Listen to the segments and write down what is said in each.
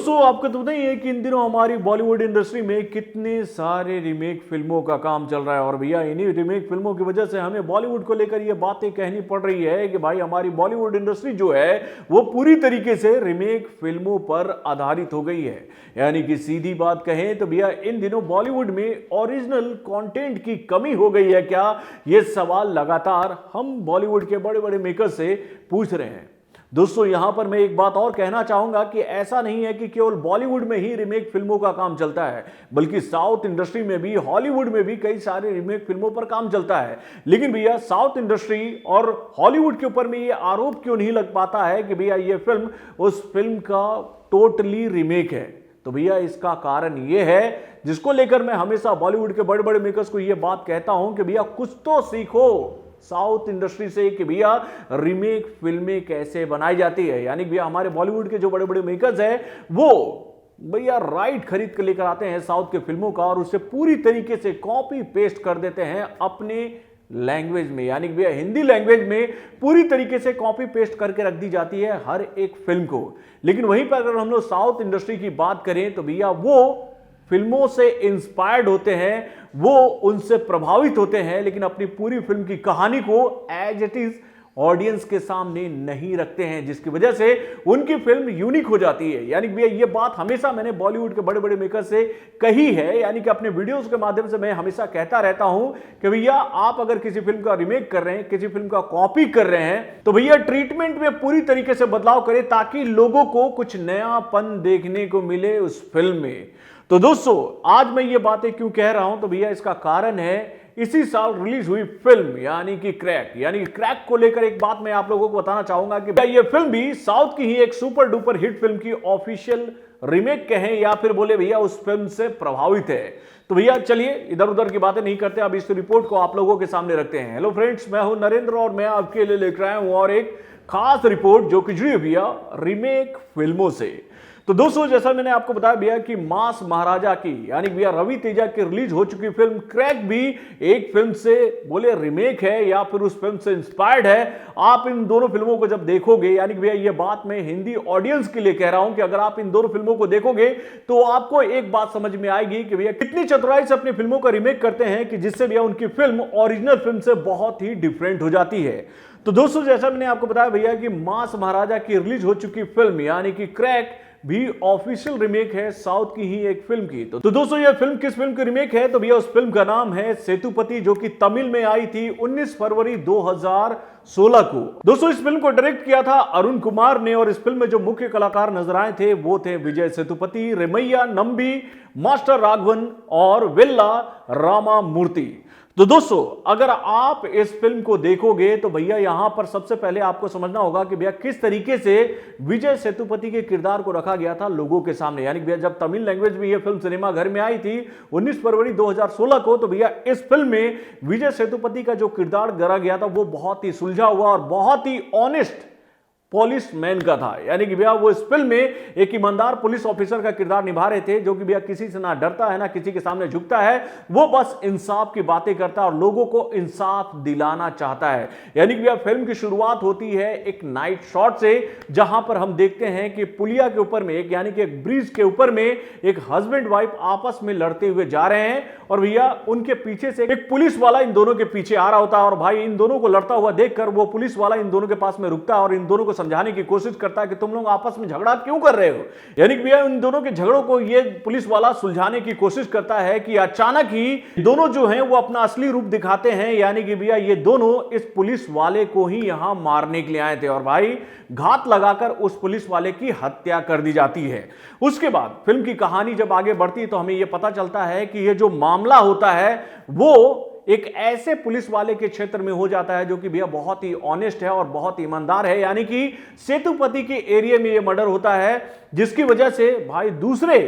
दोस्तों आपको तो पता ही है कि इन दिनों हमारी बॉलीवुड इंडस्ट्री में कितने सारे रीमेक फिल्मों का काम चल रहा है और भैया इन्हीं रीमेक फिल्मों की वजह से हमें बॉलीवुड को लेकर ये बातें कहनी पड़ रही है कि भाई हमारी बॉलीवुड इंडस्ट्री जो है वो पूरी तरीके से रीमेक फिल्मों पर आधारित हो गई है। यानी कि सीधी बात कहें तो भैया इन दिनों बॉलीवुड में ओरिजिनल कंटेंट की कमी हो गई है क्या, ये सवाल लगातार हम बॉलीवुड के बड़े बड़े मेकर से पूछ रहे हैं। दोस्तों यहां पर मैं एक बात और कहना चाहूंगा कि ऐसा नहीं है कि केवल बॉलीवुड में ही रीमेक फिल्मों का काम चलता है, बल्कि साउथ इंडस्ट्री में भी, हॉलीवुड में भी कई सारे रीमेक फिल्मों पर काम चलता है। लेकिन भैया साउथ इंडस्ट्री और हॉलीवुड के ऊपर में ये आरोप क्यों नहीं लग पाता है कि भैया ये फिल्म उस फिल्म का टोटली रीमेक है। तो भैया इसका कारण ये है जिसको लेकर मैं हमेशा बॉलीवुड के बड़े बड़े मेकर्स को ये बात कहता हूं कि भैया कुछ तो सीखो साउथ इंडस्ट्री से कि भैया रीमेक फिल्में कैसे बनाई जाती है। यानी भैया हमारे बॉलीवुड के जो बड़े बड़े मेकर्स हैं वो भैया राइट खरीद कर लेकर आते हैं साउथ के फिल्मों का और उसे पूरी तरीके से कॉपी पेस्ट कर देते हैं अपने लैंग्वेज में। यानी भैया हिंदी लैंग्वेज में पूरी तरीके से कॉपी पेस्ट करके रख दी जाती है हर एक फिल्म को। लेकिन वहीं पर अगर हम लोग साउथ इंडस्ट्री की बात करें तो भैया वो फिल्मों से इंस्पायर्ड होते हैं, वो उनसे प्रभावित होते हैं, लेकिन अपनी पूरी फिल्म की कहानी को एज इट इज ऑडियंस के सामने नहीं रखते हैं, जिसकी वजह से उनकी फिल्म यूनिक हो जाती है। यानी भैया ये बात हमेशा मैंने बॉलीवुड के बड़े बड़े मेकर से कही है, यानी कि अपने वीडियोस के माध्यम से मैं हमेशा कहता रहता हूं कि भैया आप अगर किसी फिल्म का रीमेक कर रहे हैं, किसी फिल्म का कॉपी कर रहे हैं, तो भैया ट्रीटमेंट में पूरी तरीके से बदलाव करें ताकि लोगों को कुछ नयापन देखने को मिले उस फिल्म में। तो दोस्तों आज मैं ये बातें क्यों कह रहा हूं, तो भैया इसका कारण है इसी साल रिलीज हुई फिल्म यानी कि क्रैक को लेकर एक बात मैं आप लोगों को बताना चाहूंगा कि ये फिल्म भी साउथ की ही एक सुपर डुपर हिट फिल्म की ऑफिशियल रीमेक कहें या फिर बोले भैया उस फिल्म से प्रभावित है। तो भैया चलिए इधर उधर की बातें नहीं करते, अब इस रिपोर्ट को आप लोगों के सामने रखते हैं। हेलो फ्रेंड्स, मैं हूं नरेंद्र और मैं आपके लिए लेकर आया हूं और एक खास रिपोर्ट जो कि जुड़ी है भैया रीमेक फिल्मों से। तो दोस्तों जैसा मैंने आपको बताया भैया कि मास महाराजा की यानी भैया रवि तेजा की रिलीज हो चुकी फिल्म क्रैक भी एक फिल्म से बोले रीमेक है या फिर उस फिल्म से इंस्पायर्ड है। आप इन दोनों फिल्मों को जब देखोगे, यानी भैया ये बात मैं हिंदी ऑडियंस के लिए कह रहा हूं कि अगर आप इन दोनों फिल्मों को देखोगे तो आपको एक बात समझ में आएगी कि भैया कितनी चतुराई से अपनी फिल्मों का रीमेक करते हैं कि जिससे भैया उनकी फिल्म ओरिजिनल फिल्म से बहुत ही डिफरेंट हो जाती है। तो दोस्तों जैसा मैंने आपको बताया भैया कि मास महाराजा की रिलीज हो चुकी फिल्म यानी कि क्रैक भी ऑफिशियल रीमेक है साउथ की ही एक फिल्म की। तो दोस्तों ये फिल्म किस फिल्म की रीमेक है, तो भैया उस फिल्म का नाम है सेतुपति, जो कि तमिल में आई थी 19 फरवरी 2016 को। दोस्तों इस फिल्म को डायरेक्ट किया था अरुण कुमार ने और इस फिल्म में जो मुख्य कलाकार नजर आए थे वो थे विजय सेतुपति, रेमैया नंबी, मास्टर राघवन और वेल्ला रामा मूर्ति। तो दोस्तों अगर आप इस फिल्म को देखोगे तो भैया यहां पर सबसे पहले आपको समझना होगा कि भैया किस तरीके से विजय सेतुपति के किरदार को रखा गया था लोगों के सामने। यानी भैया जब तमिल लैंग्वेज में यह फिल्म सिनेमा घर में आई थी 19 फरवरी 2016 को, तो भैया इस फिल्म में विजय सेतुपति का जो किरदार गढ़ा गया था वो बहुत ही सुलझा हुआ और बहुत ही ऑनेस्ट पुलिस मैन का था। यानी कि भैया वो इस फिल्म में एक ईमानदार पुलिस ऑफिसर का किरदार निभा रहे थे, जो कि भैया किसी से ना डरता है ना किसी के सामने झुकता है, वो बस इंसाफ की बातें करता है और लोगों को इंसाफ दिलाना चाहता है। यानी कि भैया फिल्म की शुरुआत होती है एक नाइट शॉट से, जहां पर हम देखते हैं कि पुलिया के ऊपर में एक यानी कि एक ब्रिज के ऊपर में एक हस्बैंड वाइफ आपस में लड़ते हुए जा रहे हैं और भैया उनके पीछे से एक पुलिस वाला इन दोनों के पीछे आ रहा होता है और भाई इन दोनों को लड़ता हुआ देखकर वो पुलिस वाला इन दोनों के पास में रुकता है और इन दोनों को समझाने की कोशिश करता है कि तुम लोग आपस में झगड़ा क्यों कर रहे हो। यानी कि भैया इन दोनों के झगड़ों को ये पुलिस वाला सुलझाने की कोशिश करता है कि अचानक ही दोनों जो हैं वो अपना असली रूप दिखाते हैं। यानी कि भैया ये दोनों इस पुलिस वाले को ही यहां मारने के लिए आए थे और भाई घात लगाकर उस पुलिस वाले की हत्या कर दी जाती है। उसके बाद फिल्म की कहानी जब आगे बढ़ती है तो हमें यह पता चलता है कि यह जो मामला होता है वो एक ऐसे पुलिस वाले के क्षेत्र में हो जाता है जो कि भैया बहुत ही ऑनेस्ट है और बहुत ईमानदार है। यानी कि सेतुपति के एरिया में यह मर्डर होता है, जिसकी वजह से भाई दूसरे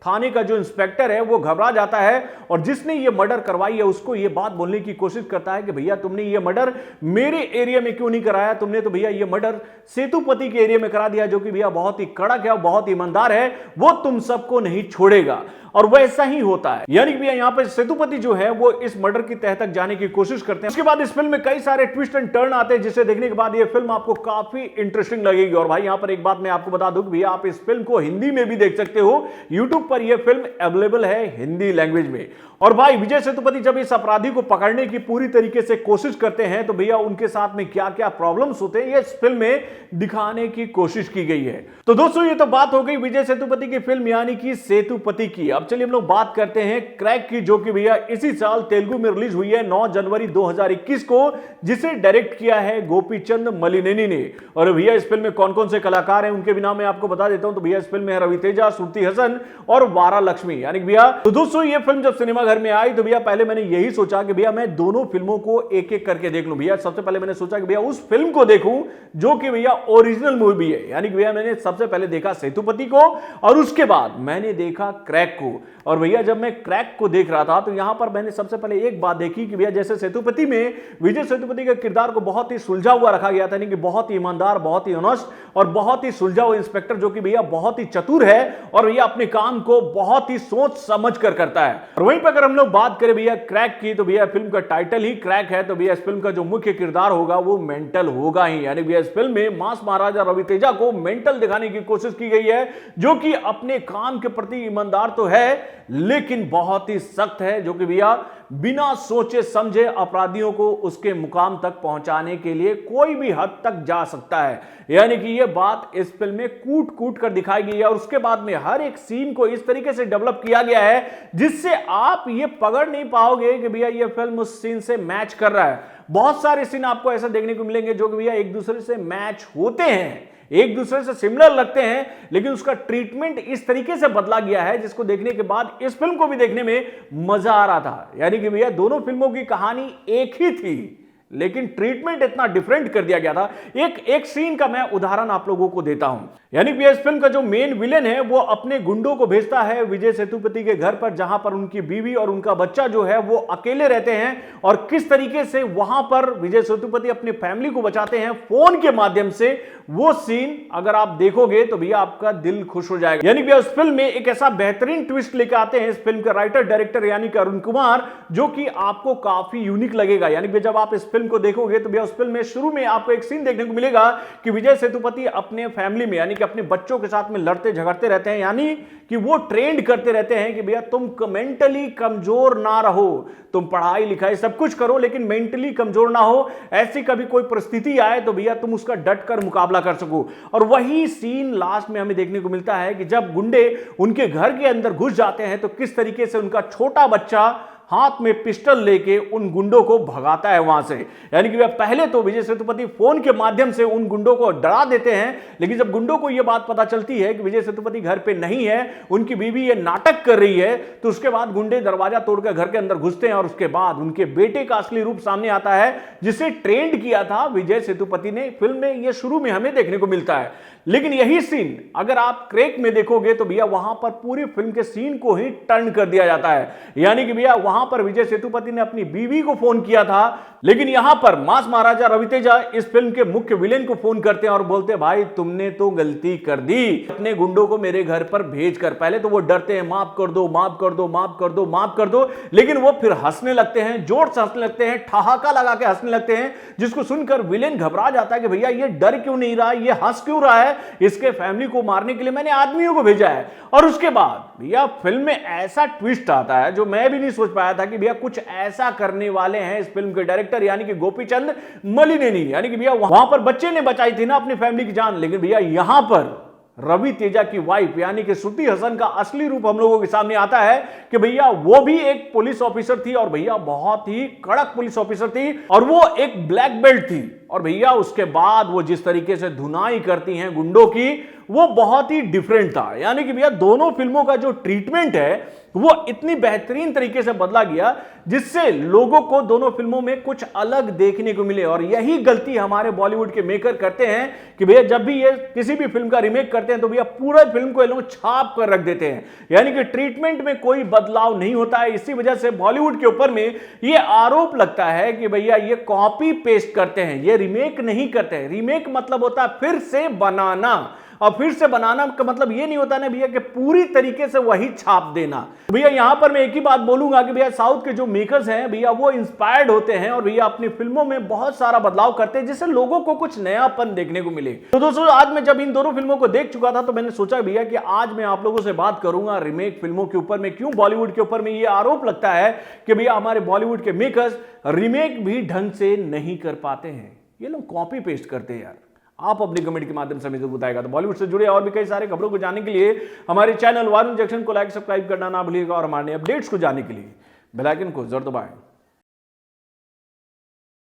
थाने का जो इंस्पेक्टर है वो घबरा जाता है और जिसने ये मर्डर करवाई है उसको ये बात बोलने की कोशिश करता है कि भैया तुमने ये मर्डर मेरे एरिया में क्यों नहीं कराया, तुमने तो भैया ये मर्डर सेतुपति के एरिया में करा दिया, जो कि भैया बहुत ही कड़क है और बहुत ईमानदार है, वो तुम सबको नहीं छोड़ेगा। और वैसा ही होता है। यानी कि भैया यहाँ पे सेतुपति जो है वो इस मर्डर की तह तक जाने की कोशिश करते हैं। उसके बाद इस फिल्म में कई सारे ट्विस्ट एंड टर्न आते हैं, जिसे देखने के बाद ये फिल्म आपको काफी इंटरेस्टिंग लगेगी। और भाई यहाँ पर एक बात मैं आपको बता दूं, भैया आप इस फिल्म को हिंदी में भी देख सकते हो। यूट्यूब पर यह फिल्म अवेलेबल है हिंदी लैंग्वेज में। और भाई विजय सेतुपति जब इस अपराधी को पकड़ने की पूरी तरीके से कोशिश करते हैं तो भैया उनके साथ में क्या क्या प्रॉब्लम्स होते हैं ये इस फिल्म में दिखाने की कोशिश की गई है। तो दोस्तों ये तो बात हो गई विजय सेतुपति की फिल्म यानी कि सेतुपति की। अब चलिए हम लोग बात करते हैं क्रैक की, जो कि भैया इसी साल तेलुगु में रिलीज हुई है 9 जनवरी 2021 को, जिसे डायरेक्ट किया है गोपीचंद मलिनेनी ने। और भैया इस फिल्म में कौन कौन से कलाकार हैं उनके भी नाम मैं आपको बता देता हूं। तो भैया इस फिल्म में है रवि तेजा, श्रुति हसन और वारा लक्ष्मी। यानी कि भैया तो दोस्तों ये फिल्म जब सिनेमा घर में आई तो भैया पहले मैंने यही सोचा कि भैया मैं दोनों फिल्मों को एक एक करके देख लूं। भैया सबसे पहले मैंने सोचा कि भैया उस फिल्म को देखूं जो कि भैया ओरिजिनल मूवी है। यानी कि भैया मैंने सबसे पहले देखा सेतुपति को और उसके बाद मैंने देखा क्रैक को। और भैया जब मैं क्रैक को देख रहा था तो यहां पर मैंने सबसे पहले एक बात देखी कि भैया जैसे सेतुपति में विजय सेतुपति का किरदार को बहुत ही सुलझा हुआ रखा गया था, यानी कि बहुत ही ईमानदार, बहुत ही ऑनेस्ट और बहुत ही सुलझा हुआ इंस्पेक्टर जो कि भैया बहुत ही चतुर है और भैया अपने काम को बहुत ही सोच समझ कर करता है। और वहीं पर अगर हम लोग बात करें भैया क्रैक की तो भैया फिल्म का टाइटल ही क्रैक है। तो भैया इस फिल्म का जो मुख्य किरदार होगा वो मेंटल होगा ही। यानी भैया इस फिल्म में मास महाराजा रवि तेजा को मेंटल दिखाने की कोशिश की गई है, जो कि अपने काम के प्रति ईमानदार तो है लेकिन बहुत ही सख्त है, जो कि भैया बिना सोचे समझे अपराधियों को उसके मुकाम तक पहुंचाने के लिए कोई भी हद तक जा सकता है। यानी कि यह बात इस फिल्म में कूट कूट कर दिखाई गई है और उसके बाद में हर एक सीन को इस तरीके से डेवलप किया गया है जिससे आप ये पकड़ नहीं पाओगे कि भैया ये फिल्म उस सीन से मैच कर रहा है। बहुत सारे सीन आपको ऐसा देखने को मिलेंगे जो कि भैया एक दूसरे से मैच होते हैं, एक दूसरे से सिमिलर लगते हैं, लेकिन उसका ट्रीटमेंट इस तरीके से बदला गया है जिसको देखने के बाद इस फिल्म को भी देखने में मजा आ रहा था। यानी कि भैया दोनों फिल्मों की कहानी एक ही थी लेकिन ट्रीटमेंट इतना डिफरेंट कर दिया गया था। एक सीन का मैं उदाहरण आप लोगों को देता हूं। यानी कि इस फिल्म का जो मेन विलेन है वो अपने गुंडों को भेजता है विजय सेतुपति के घर पर, जहां पर उनकी बीवी और उनका बच्चा जो है वो अकेले रहते हैं और किस तरीके से वहां पर विजय सेतुपति अपनी फैमिली को बचाते हैं फोन के माध्यम से। वो सीन अगर आप देखोगे तो भैया आपका दिल खुश हो जाएगा। यानी भैया उस फिल्म में एक ऐसा बेहतरीन ट्विस्ट लेकर आते हैं इस फिल्म के राइटर डायरेक्टर यानी कि अरुण कुमार, जो कि आपको काफी यूनिक लगेगा। यानी कि जब आप इस फिल्म को देखोगे तो भैया उस फिल्म में शुरू में आपको एक सीन देखने को मिलेगा कि विजय सेतुपति अपने फैमिली में यानी कि अपने बच्चों के साथ में लड़ते झगड़ते रहते हैं, यानी कि वो ट्रेंड करते रहते हैं कि भैया तुम मेंटली कमजोर ना रहो, तुम पढ़ाई लिखाई सब कुछ करो लेकिन मेंटली कमजोर ना हो, ऐसी कभी कोई परिस्थिति आए तो भैया तुम उसका डट कर मुकाबला कर सको। और वही सीन लास्ट में हमें देखने को मिलता है कि जब गुंडे उनके घर के अंदर घुस जाते हैं तो किस तरीके से उनका छोटा बच्चा हाथ में पिस्टल लेके उन गुंडों को भगाता है वहां से। यानी कि पहले तो विजय सेतुपति फोन के माध्यम से उन गुंडों को डरा देते हैं, लेकिन जब गुंडों को यह बात पता चलती है कि विजय सेतुपति घर पे नहीं है, उनकी बीवी ये नाटक कर रही है, तो उसके बाद गुंडे दरवाजा तोड़कर घर के अंदर घुसते हैं और उसके बाद उनके बेटे का असली रूप सामने आता है जिसे ट्रेंड किया था विजय सेतुपति ने। फिल्म में यह शुरू में हमें देखने को मिलता है, लेकिन यही सीन अगर आप क्रैक में देखोगे तो भैया वहां पर पूरी फिल्म के सीन को ही टर्न कर दिया जाता है। यानी कि भैया वहां पर विजय सेतुपति ने अपनी बीवी को फोन किया था, लेकिन यहां पर मास महाराजा रवि तेजा इस फिल्म के मुख्य विलेन को फोन करते हैं और बोलते हैं भाई तुमने तो गलती कर दी, अपने गुंडों को मेरे घर पर भेज कर। पहले तो वो डरते हैं, माफ कर दो माफ कर दो माफ कर दो माफ कर दो, लेकिन वो फिर हंसने लगते हैं, जोर से हंसने लगते हैं, ठहाका लगा के हंसने लगते हैं, जिसको सुनकर विलेन घबरा जाता है कि भैया ये डर क्यों नहीं रहा, ये हंस क्यों रहा है, इसके फैमिली को मारने के लिए मैंने आदमियों को भेजा है। और उसके बाद भैया फिल्म में ऐसा ट्विस्ट आता है जो मैं भी नहीं सोच पाया था कि भैया कुछ ऐसा करने वाले हैं इस फिल्म के डायरेक्टर यानी कि गोपीचंद मलिनेनी। यानी कि भैया वहां पर बच्चे ने बचाई थी ना अपनी फैमिली की जान, लेकिन भैया यहां पर रवि तेजा की वाइफ यानी कि श्रुति हसन का असली रूप हम लोगों के सामने आता है कि भैया वो भी एक पुलिस ऑफिसर थी और भैया बहुत ही कड़क पुलिस ऑफिसर थी और वो एक ब्लैक बेल्ट थी। और भैया उसके बाद वो जिस तरीके से धुनाई करती हैं गुंडों की वो बहुत ही डिफरेंट था। यानी कि भैया दोनों फिल्मों का जो ट्रीटमेंट है वो इतनी बेहतरीन तरीके से बदला गया जिससे लोगों को दोनों फिल्मों में कुछ अलग देखने को मिले। और यही गलती हमारे बॉलीवुड के मेकर करते हैं कि भैया जब भी ये किसी भी फिल्म का रीमेक करते हैं तो भैया पूरा फिल्म को ये लोग छाप कर रख देते हैं, यानी कि ट्रीटमेंट में कोई बदलाव नहीं होता है। इसी वजह से बॉलीवुड के ऊपर में ये आरोप लगता है कि भैया ये कॉपी पेस्ट करते हैं, ये रीमेक नहीं करते हैं। रीमेक मतलब होता है फिर से बनाना। और फिर से बनाना का मतलब ये नहीं होता ना भैया कि पूरी तरीके से वही छाप देना। भैया यहां पर मैं एक ही बात बोलूंगा कि भैया साउथ के जो मेकर्स हैं भैया वो इंस्पायर्ड होते हैं और भैया अपनी फिल्मों में बहुत सारा बदलाव करते हैं जिससे लोगों को कुछ नयापन देखने को मिले। तो दोस्तों आज मैं जब इन दोनों फिल्मों को देख चुका था तो मैंने सोचा भैया कि आज मैं आप लोगों से बात करूंगा रीमेक फिल्मों के ऊपर में। क्यों बॉलीवुड के ऊपर में ये आरोप लगता है कि भैया हमारे बॉलीवुड के मेकर्स रीमेक भी ढंग से नहीं कर पाते हैं, ये लोग कॉपी पेस्ट करते हैं यार। आप अपनी कमेंट के माध्यम से हमें बताएगा। तो बॉलीवुड से जुड़े और भी कई सारे खबरों को जानने के लिए हमारे चैनल वारुण जंक्शन को लाइक सब्सक्राइब करना ना भूलिएगा और हमारे अपडेट्स को जानने के लिए बेल आइकन को जरूर दबाएं।